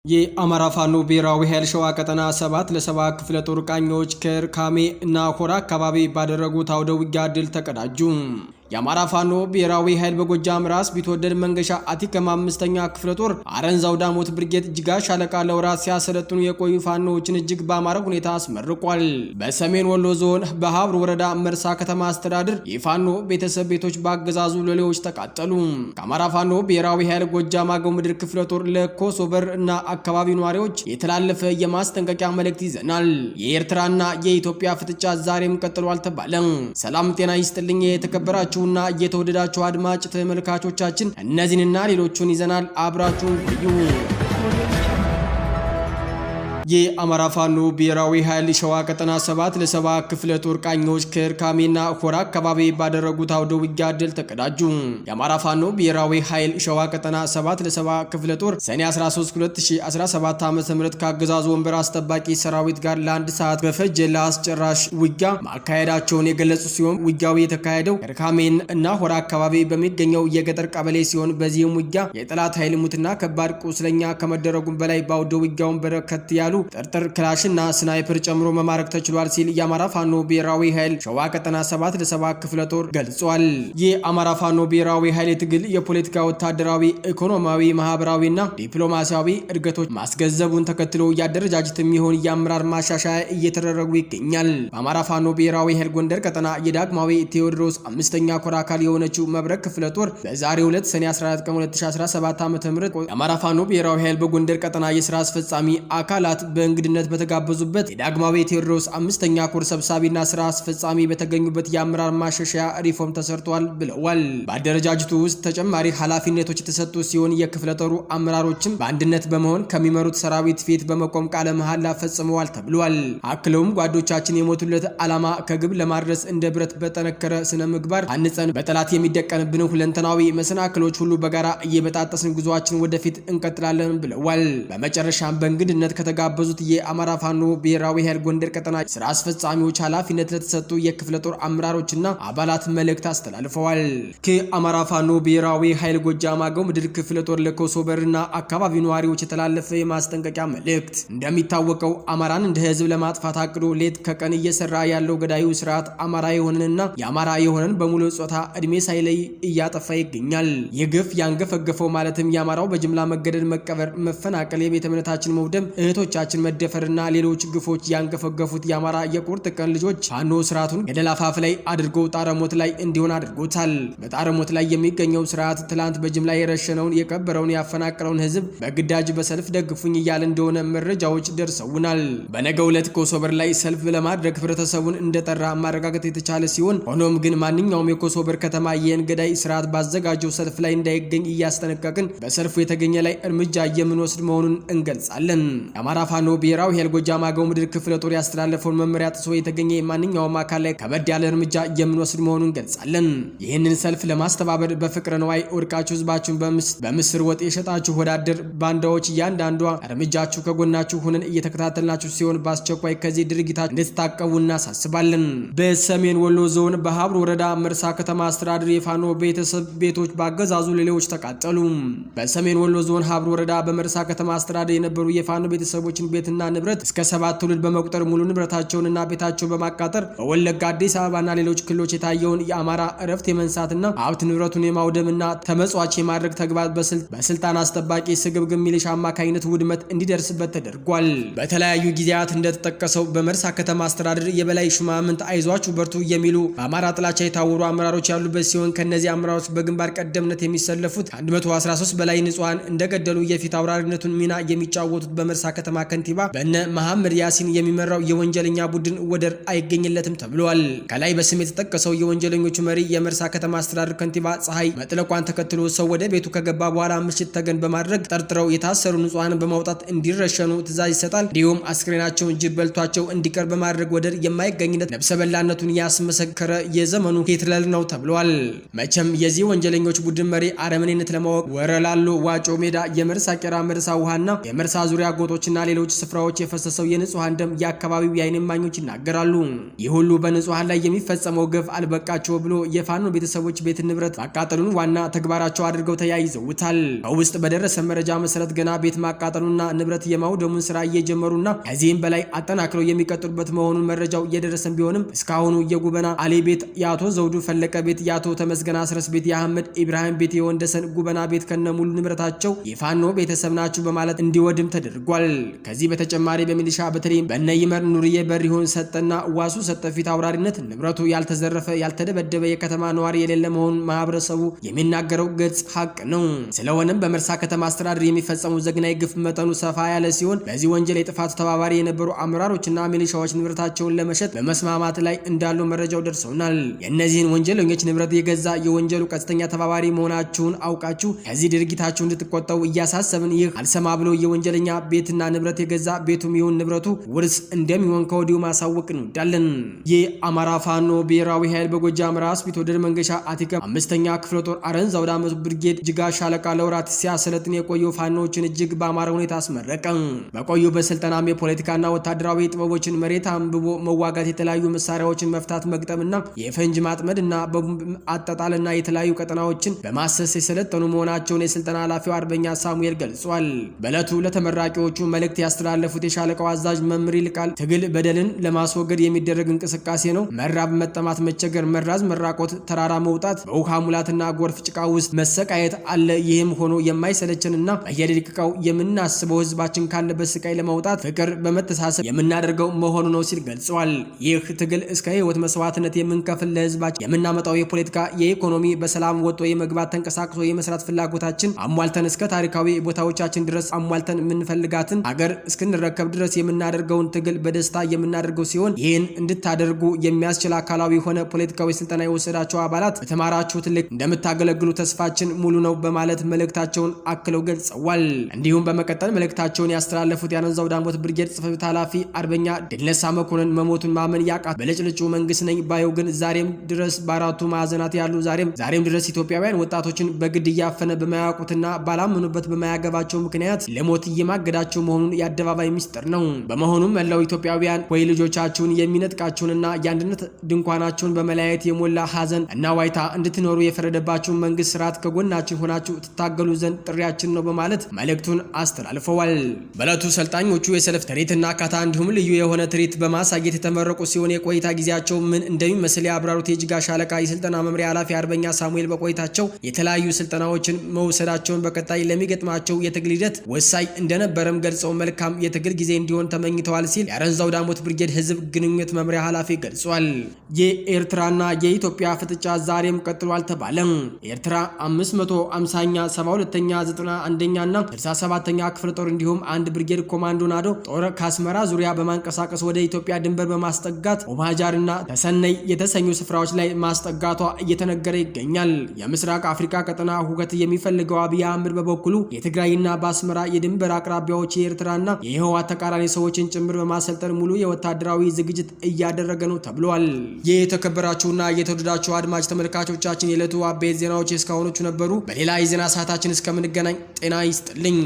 የአማራ ፋኖ ብሔራዊ ኃይል ሸዋ ቀጠና 7 ለ7 ክፍለ ጦር ቃኞች ከርካሜ እና ሆራ አካባቢ ባደረጉት አውደ ውጊያ ድል ተቀዳጁ። የአማራ ፋኖ ብሔራዊ ኃይል በጎጃም ራስ ቢትወደድ መንገሻ አቲከም 5ኛ ክፍለ ጦር አረንዛው ዳሞት ብርጌድ እጅጋ ሻለቃ ለወራት ሲያሰለጥኑ የቆዩ ፋኖዎችን እጅግ በአማረ ሁኔታ አስመርቋል። በሰሜን ወሎ ዞን በሀብሩ ወረዳ መርሳ ከተማ አስተዳደር የፋኖ ቤተሰብ ቤቶች በአገዛዙ ሎሌዎች ተቃጠሉ። ከአማራ ፋኖ ብሔራዊ ኃይል ጎጃም አገው ምድር ክፍለ ጦር ለኮሶበር እና አካባቢው ነዋሪዎች የተላለፈ የማስጠንቀቂያ መልእክት ይዘናል። የኤርትራና የኢትዮጵያ ፍጥጫ ዛሬም ቀጥሏል ተባለ። ሰላም ጤና ይስጥልኝ የተከበራችሁ እና የተወደዳችሁ አድማጭ ተመልካቾቻችን እነዚህንና ሌሎቹን ይዘናል። አብራችሁን ቆዩ። የአማራ ፋኖ ብሔራዊ ኃይል ሸዋ ቀጠና 7 ለ7 ክፍለ ጦር ቃኞች ከርካሜና ሆራ አካባቢ ባደረጉት አውደ ውጊያ ድል ተቀዳጁ። የአማራ ፋኖ ብሔራዊ ኃይል ሸዋ ቀጠና 7 ለ7 ክፍለ ጦር ሰኔ 13 2017 ዓ.ም ከአገዛዙ ወንበር አስጠባቂ ሰራዊት ጋር ለአንድ ሰዓት በፈጀ ለአስጨራሽ ውጊያ ማካሄዳቸውን የገለጹ ሲሆን ውጊያው የተካሄደው ከርካሜን እና ሆራ አካባቢ በሚገኘው የገጠር ቀበሌ ሲሆን በዚህም ውጊያ የጠላት ኃይል ሙትና ከባድ ቁስለኛ ከመደረጉም በላይ በአውደ ውጊያውን በረከት ያሉ ጥርጥር ክላሽና ስናይፐር ጨምሮ መማረክ ተችሏል ሲል የአማራ ፋኖ ብሔራዊ ኃይል ሸዋ ቀጠና 7 ለ7 ክፍለ ጦር ገልጿል። የአማራ ፋኖ ብሔራዊ ኃይል ትግል የፖለቲካ፣ ወታደራዊ፣ ኢኮኖሚያዊ፣ ማህበራዊና ዲፕሎማሲያዊ እድገቶች ማስገንዘቡን ተከትሎ ያደረጃጀት የሚሆን የአመራር ማሻሻያ እየተደረጉ ይገኛል። በአማራ ፋኖ ብሔራዊ ኃይል ጎንደር ቀጠና የዳግማዊ ቴዎድሮስ 5ኛ ኮር አካል የሆነችው መብረቅ ክፍለ ጦር በዛሬው ዕለት ሰኔ 14 ቀን 2017 ዓ.ም የአማራ ፋኖ ብሔራዊ ኃይል በጎንደር ቀጠና የሥራ አስፈጻሚ አካላት በእንግድነት በተጋበዙበት የዳግማዊ ቴዎድሮስ 5ኛ ኮር ሰብሳቢና ስራ አስፈጻሚ በተገኙበት የአመራር ማሻሻያ ሪፎርም ተሰርቷል ብለዋል። በአደረጃጀቱ ውስጥ ተጨማሪ ኃላፊነቶች የተሰጡ ሲሆን የክፍለ ጦሩ አመራሮችም በአንድነት በመሆን ከሚመሩት ሰራዊት ፊት በመቆም ቃለ መሐላ ፈጽመዋል ተብሏል። አክለውም ጓዶቻችን የሞቱለት ዓላማ ከግብ ለማድረስ እንደ ብረት በጠነከረ ስነ ምግባር አንጸን በጠላት የሚደቀንብን ሁለንተናዊ መሰናክሎች ሁሉ በጋራ እየበጣጠስን ጉዞአችን ወደፊት እንቀጥላለን ብለዋል። በመጨረሻም በእንግድነት ከተጋበዙት የአማራ ፋኖ ብሔራዊ ኃይል ጎንደር ቀጠና ስራ አስፈጻሚዎች ኃላፊነት ለተሰጡ የክፍለ ጦር አመራሮችና አባላት መልእክት አስተላልፈዋል። ከአማራ ፋኖ ብሔራዊ ኃይል ጎጃም አገው ምድር ክፍለ ጦር ለኮሶበርና አካባቢ ነዋሪዎች የተላለፈ የማስጠንቀቂያ መልእክት። እንደሚታወቀው አማራን እንደ ህዝብ ለማጥፋት አቅዶ ሌት ከቀን እየሰራ ያለው ገዳዩ ስርዓት አማራ የሆነንና የአማራ የሆነን በሙሉ ጾታ እድሜ ሳይለይ እያጠፋ ይገኛል። የግፍ ያንገፈገፈው ማለትም የአማራው በጅምላ መገደል፣ መቀበር፣ መፈናቀል፣ የቤተ እምነታችን መውደም፣ እህቶቻችን መደፈርና ሌሎች ግፎች ያንገፈገፉት የአማራ የቁርጥ ቀን ልጆች ፋኖ ስርዓቱን ገደል አፋፍ ላይ አድርገው ጣረሞት ላይ እንዲሆን አድርጎታል። በጣረሞት ላይ የሚገኘው ስርዓት ትላንት በጅምላ የረሸነውን፣ የቀበረውን፣ ያፈናቀለውን ህዝብ በግዳጅ በሰልፍ ደግፉኝ እያለ እንደሆነ መረጃዎች ደርሰውናል። በነገው ዕለት ኮሶበር ላይ ሰልፍ ለማድረግ ህብረተሰቡን እንደጠራ ማረጋገጥ የተቻለ ሲሆን ሆኖም ግን ማንኛውም የኮሶበር ከተማ የእንገዳይ ስርዓት ባዘጋጀው ሰልፍ ላይ እንዳይገኝ እያስጠነቀቅን በሰልፉ የተገኘ ላይ እርምጃ የምንወስድ መሆኑን እንገልጻለን። የአማራ ፋኖ ብሔራዊ ኃይል ጎጃም አገው ምድር ክፍለ ጦር ያስተላለፈውን መመሪያ ጥሶ የተገኘ ማንኛውም አካል ላይ ከበድ ያለ እርምጃ የምንወስድ መሆኑን እንገልጻለን። ይህንን ሰልፍ ለማስተባበር በፍቅረ ነዋይ ወድቃችሁ ህዝባችሁን በምስር ወጥ የሸጣችሁ ወዳደር ባንዳዎች እያንዳንዷ እርምጃችሁ ከጎናችሁ ሆነን እየተከታተልናችሁ ሲሆን በአስቸኳይ ከዚህ ድርጊታችሁ እንድትታቀቡ እናሳስባለን። በሰሜን ወሎ ዞን በሀብሩ ወረዳ መርሳ ከተማ አስተዳደር የፋኖ ቤተሰብ ቤቶች በአገዛዙ ሎሌዎች ተቃጠሉ። በሰሜን ወሎ ዞን ሀብሩ ወረዳ በመርሳ ከተማ አስተዳደር የነበሩ የፋኖ ቤተሰቦችን ቤትና ንብረት እስከ 7 ትውልድ በመቁጠር ሙሉ ንብረታቸውንና ቤታቸውን በማቃጠር በወለጋ፣ አዲስ አበባና ሌሎች ክልሎች የታየውን የአማራ እረፍት የመንሳትና ሀብት ንብረቱን የማውደምና ተመጽዋች የማድረግ ተግባር በስልጣን አስጠባቂ ስግብግብ ሚሊሻ አማካኝነት ውድመት እንዲደርስበት ተደርጓል። በተለያዩ ጊዜያት እንደተጠቀሰው በመርሳ ከተማ አስተዳደር የበላይ ሹማምንት አይዟችሁ በርቱ የሚሉ በአማራ ጥላቻ የታወሩ አመራሮች ያሉበት ሲሆን ከነዚህ አመራሮች በግንባር ቀደምነት የሚሰለፉት 113 በላይ ንጹሃን እንደገደሉ የፊት አውራሪነቱን ሚና የሚጫወቱት በመርሳ ከተማ ከንቲባ በነ መሐመድ ያሲን የሚመራው የወንጀለኛ ቡድን ወደር አይገኝለትም ተብሏል። ከላይ በስም የተጠቀሰው የወንጀለኞቹ መሪ የመርሳ ከተማ አስተዳደር ከንቲባ ፀሐይ መጥለቋን ተከትሎ ሰው ወደ ቤቱ ከገባ በኋላ ምሽት ተገን በማድረግ ጠርጥረው የታሰሩ ንጹሃን በማውጣት እንዲረሸኑ ትዕዛዝ ይሰጣል። እንዲሁም አስክሬናቸውን ጅብ በልቷቸው እንዲቀር በማድረግ ወደር የማይገኝነት ነፍሰ በላነቱን ያስመሰከረ የዘመኑ ሂትለር ነው ተብሏል። መቼም የዚህ ወንጀለኞች ቡድን መሪ አረመኔነት ለማወቅ ወረላሎ፣ ዋጮ ሜዳ፣ የመርሳ ቄራ፣ መርሳ ውሃና የመርሳ ዙሪያ ጎጦችና ሌሎች ሌሎች ስፍራዎች የፈሰሰው የንጹሃን ደም የአካባቢው የዓይን እማኞች ይናገራሉ። ይህ ሁሉ በንጹሃን ላይ የሚፈጸመው ግፍ አልበቃቸው ብሎ የፋኖ ቤተሰቦች ቤት ንብረት ማቃጠሉን ዋና ተግባራቸው አድርገው ተያይዘውታል። ከውስጥ በደረሰ መረጃ መሰረት ገና ቤት ማቃጠሉና ንብረት የማውደሙን ስራ እየጀመሩና ከዚህም በላይ አጠናክረው የሚቀጥሉበት መሆኑን መረጃው እየደረሰን ቢሆንም እስካሁኑ የጉበና አሊ ቤት፣ የአቶ ዘውዱ ፈለቀ ቤት፣ የአቶ ተመስገን አስረስ ቤት፣ የአህመድ ኢብራሂም ቤት፣ የወንደሰን ጉበና ቤት ከነሙሉ ንብረታቸው የፋኖ ቤተሰብ ናቸው በማለት እንዲወድም ተደርጓል። ከዚህ በተጨማሪ በሚሊሻ በተለይም በነይመር ኑርዬ በሪሁን ሰጠና ዋሱ ሰጠ ፊት አውራሪነት ንብረቱ ያልተዘረፈ ያልተደበደበ የከተማ ነዋሪ የሌለ መሆኑን ማህበረሰቡ የሚናገረው ግልጽ ሀቅ ነው። ስለሆነም በመርሳ ከተማ አስተዳደር የሚፈጸሙ ዘግናይ ግፍ መጠኑ ሰፋ ያለ ሲሆን በዚህ ወንጀል የጥፋቱ ተባባሪ የነበሩ አመራሮችና ሚሊሻዎች ንብረታቸውን ለመሸጥ በመስማማት ላይ እንዳሉ መረጃው ደርሰውናል። የእነዚህን ወንጀለኞች ንብረት የገዛ የወንጀሉ ቀጥተኛ ተባባሪ መሆናችሁን አውቃችሁ ከዚህ ድርጊታችሁ እንድትቆጠቡ እያሳሰብን፣ ይህ አልሰማ ብሎ የወንጀለኛ ቤትና ንብረት የገዛ ቤቱም ይሁን ንብረቱ ውርስ እንደሚሆን ከወዲሁ ማሳወቅ እንወዳለን። የአማራ ፋኖ ብሔራዊ ኃይል በጎጃም ራስ ቢትወደድ መንገሻ አቲከም 5ኛ ክፍለ ጦር አረንዛው ዳመቱ ብርጌድ ጅጋ ሻለቃ ለወራት ሲያሰለጥን የቆዩ ፋኖችን እጅግ በአማረ ሁኔታ አስመረቀ። በቆዩ በስልጠናም የፖለቲካና ወታደራዊ ጥበቦችን መሬት አንብቦ መዋጋት፣ የተለያዩ መሳሪያዎችን መፍታት መግጠምና የፈንጅ ማጥመድና በቦምብ አጣጣልና የተለያዩ ቀጠናዎችን በማሰስ የሰለጠኑ መሆናቸውን የስልጠና ኃላፊው አርበኛ ሳሙኤል ገልጿል። በዕለቱ ለተመራቂዎቹ መልእክት ያስተላለፉት የሻለቃው አዛዥ መምሪ ልቃል ትግል በደልን ለማስወገድ የሚደረግ እንቅስቃሴ ነው። መራብ፣ መጠማት፣ መቸገር፣ መራዝ፣ መራቆት፣ ተራራ መውጣት፣ በውሃ ሙላትና ጎርፍ ጭቃ ውስጥ መሰቃየት አለ። ይህም ሆኖ የማይሰለችንና በየደቂቃው የምናስበው ህዝባችን ካለበት ስቃይ ለማውጣት ፍቅር በመተሳሰብ የምናደርገው መሆኑ ነው ሲል ገልጸዋል። ይህ ትግል እስከ ህይወት መስዋዕትነት የምንከፍል ለህዝባችን የምናመጣው የፖለቲካ የኢኮኖሚ በሰላም ወጥቶ የመግባት ተንቀሳቅሶ የመስራት ፍላጎታችን አሟልተን እስከ ታሪካዊ ቦታዎቻችን ድረስ አሟልተን የምንፈልጋትን ሀገር እስክንረከብ ድረስ የምናደርገውን ትግል በደስታ የምናደርገው ሲሆን ይህን እንድታደርጉ የሚያስችል አካላዊ ሆነ ፖለቲካዊ ስልጠና የወሰዳቸው አባላት በተማራችሁት ልክ እንደምታገለግሉ ተስፋችን ሙሉ ነው በማለት መልእክታቸውን አክለው ገልጸዋል። እንዲሁም በመቀጠል መልእክታቸውን ያስተላለፉት የአረንዛው ዳሞት ብርጌድ ጽሕፈት ቤት ኃላፊ አርበኛ ድልነሳ መኮንን መሞቱን ማመን ያቃት በልጭልጩ መንግስት ነኝ ባየው ግን ዛሬም ድረስ በአራቱ ማዕዘናት ያሉ ዛሬም ድረስ ኢትዮጵያውያን ወጣቶችን በግድ እያፈነ በማያውቁትና ባላመኑበት በማያገባቸው ምክንያት ለሞት እየማገዳቸው መሆኑን የአደባባይ ሚስጥር ነው። በመሆኑም መላው ኢትዮጵያውያን ወይ ልጆቻችሁን የሚነጥቃችሁንና የአንድነት ድንኳናችሁን በመለያየት የሞላ ሀዘን እና ዋይታ እንድትኖሩ የፈረደባችሁን መንግስት ስርዓት ከጎናችን ሆናችሁ ትታገሉ ዘንድ ጥሪያችን ነው በማለት መልእክቱን አስተላልፈዋል። በዕለቱ ሰልጣኞቹ የሰልፍ ትርኢትና ካታ እንዲሁም ልዩ የሆነ ትርኢት በማሳየት የተመረቁ ሲሆን የቆይታ ጊዜያቸው ምን እንደሚመስል ያብራሩት የጅጋ ሻለቃ የስልጠና መምሪያ ኃላፊ አርበኛ ሳሙኤል በቆይታቸው የተለያዩ ስልጠናዎችን መውሰዳቸውን በቀጣይ ለሚገጥማቸው የትግል ሂደት ወሳኝ እንደነበረም ገልጸው መልካም የትግል ጊዜ እንዲሆን ተመኝተዋል ሲል የአረንዛው ዳሞት ብርጌድ ህዝብ ግንኙነት መምሪያ ኃላፊ ገልጿል። የኤርትራና የኢትዮጵያ ፍጥጫ ዛሬም ቀጥሏል ተባለም። ኤርትራ 550ኛ 72ኛ 91ኛና 67ኛ ክፍለ ጦር እንዲሁም አንድ ብርጌድ ኮማንዶ ናዶ ጦር ከአስመራ ዙሪያ በማንቀሳቀስ ወደ ኢትዮጵያ ድንበር በማስጠጋት ኦባጃርና ተሰነይ የተሰኙ ስፍራዎች ላይ ማስጠጋቷ እየተነገረ ይገኛል። የምስራቅ አፍሪካ ቀጠና ሁከት የሚፈልገው አብይ አህመድ በበኩሉ የትግራይና በአስመራ የድንበር አቅራቢያዎች የኤርትራና የህወሓት ተቃራኒ ሰዎችን ጭምር በማሰልጠን ሙሉ የወታደራዊ ዝግጅት እያደረገ ነው ተብሏል። የተከበራችሁና የተወደዳችሁ አድማጭ ተመልካቾቻችን የዕለቱ አበይት ዜናዎች እስካሁኖቹ ነበሩ። በሌላ የዜና ሰዓታችን እስከምንገናኝ ጤና ይስጥልኝ።